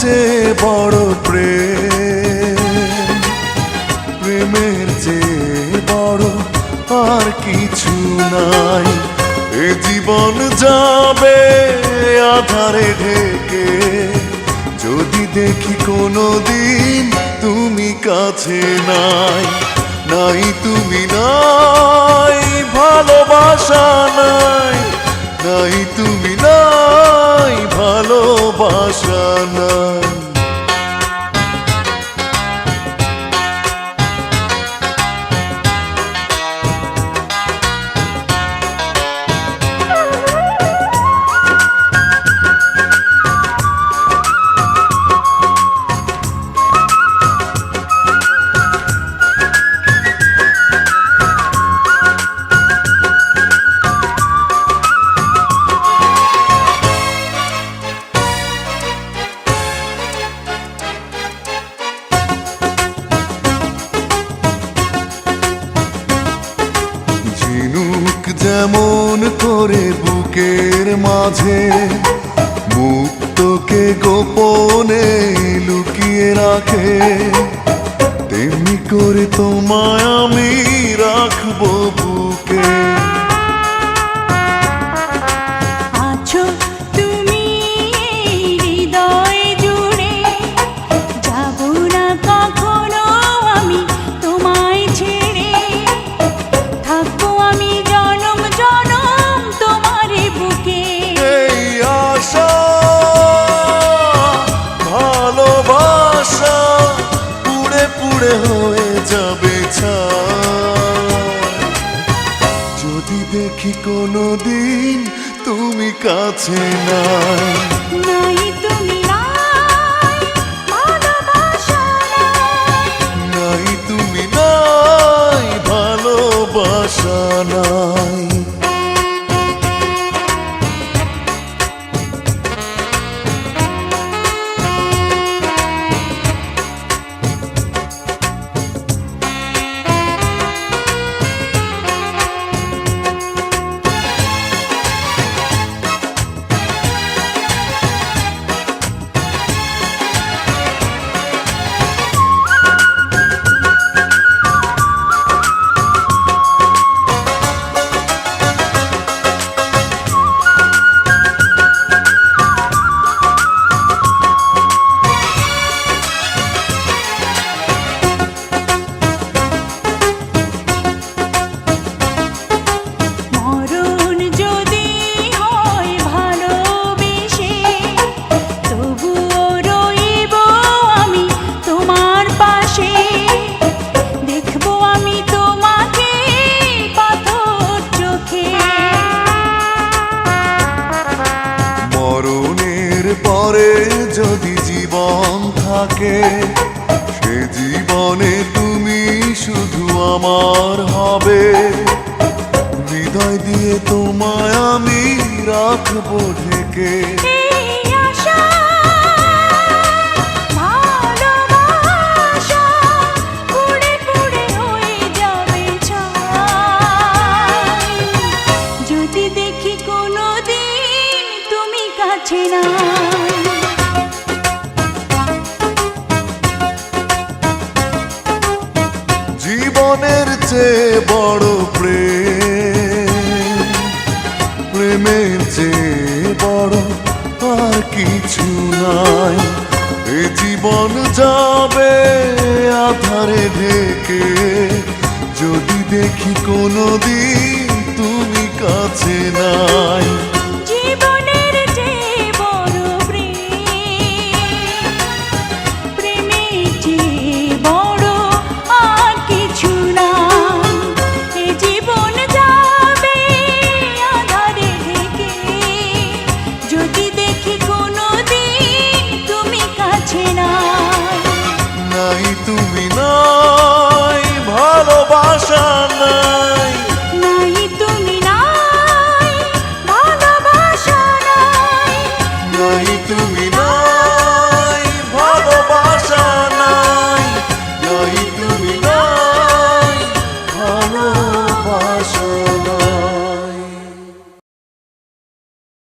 চেয়ে বড় প্রেমের চেয়ে বড় আর কিছু নাই। এ জীবন যাবে আধারে ঢেকে, যদি দেখি কোনোদিন তুমি কাছে নাই। নাই তুমি নাই, ভালোবাসা নাই। নাই তুমি নাই, ভালোবাসা নাই। ঝিনুক যেমন করে বুকের মাঝে মুক্তকে গোপনে লুকিয়ে রাখে, তেমনি করে তোমায় আমি রাখবো বুকে। আছো তুমি হৃদয় জুড়ে, যাব না কখনো আমি তোমায় ছেড়ে। থাকবো আমি জনম জনম তোমারই বুকে। এই আশা ভালোবাসা পুড়ে পুড়ে হয়ে যাবে ছাই, যদি দেখি কোনোদিন তুমি কাছে নাই। নাই তুমি নাই, ভালোবাসা নাই। নাই তুমি নাই, ভালোবাসা নাই। মরণ যদি হয় ভালোবেসে, তবুও রইব আমি তোমার পাশে। দেখবো আমি তোমাকে পাথর চোখে। মরণের পরে যদি জীবন থাকে, সে জীবনে তুমি শুধু আমার হবে। হৃদয় দিয়ে তোমায় আমি রাখবো ঢেকে। এই আশা ভালোবাসা পুড়ে পুড়ে হয়ে যাবে ছাই, যদি দেখি কোনোদিন তুমি কাছে নাই। জীবনের চেয়ে বড় প্রেমের চেয়ে বড় আর কিছু নাই। এ জীবন যাবে আধারে ঢেকে, যদি দেখি কোনোদিন তুমি কাছে নাই।